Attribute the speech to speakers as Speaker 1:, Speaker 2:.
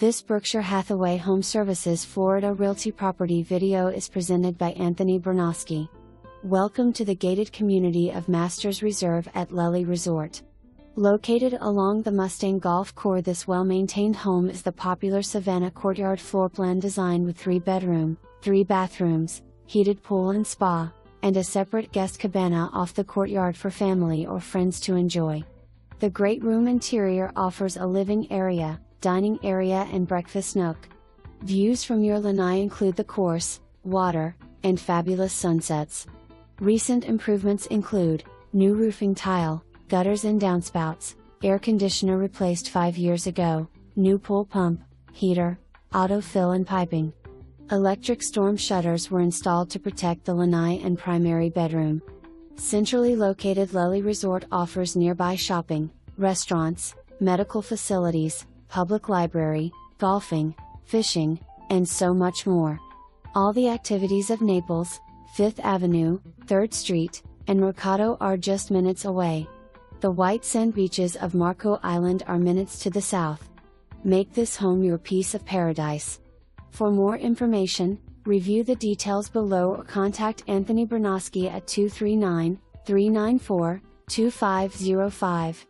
Speaker 1: This Berkshire Hathaway HomeServices Florida Realty property video is presented by Anthony Bernoski. Welcome to the gated community of Masters Reserve at Lely Resort. Located along the Mustang Golf Cours, this well-maintained home is the popular Savannah Courtyard floorplan design with 3-bedroom, 3 bathrooms, heated pool and spa, and a separate guest cabana off the courtyard for family or friends to enjoy. The great room interior offers a living area, dining area and breakfast nook. Views from your lanai include the course, water, and fabulous sunsets. Recent improvements include new roofing tile, gutters and downspouts, air conditioner replaced 5 years ago, new pool pump, heater, autofill and piping. Electric storm shutters were installed to protect the lanai and primary bedroom. Centrally located Lely Resort offers nearby shopping, restaurants, medical facilities, public library, golfing, fishing, and so much more. All the activities of Naples, 5th Avenue, 3rd Street, and Mercato are just minutes away. The white sand beaches of Marco Island are minutes to the south. Make this home your piece of paradise. For more information, review the details below or contact Anthony Bernoski at 239-394-2505.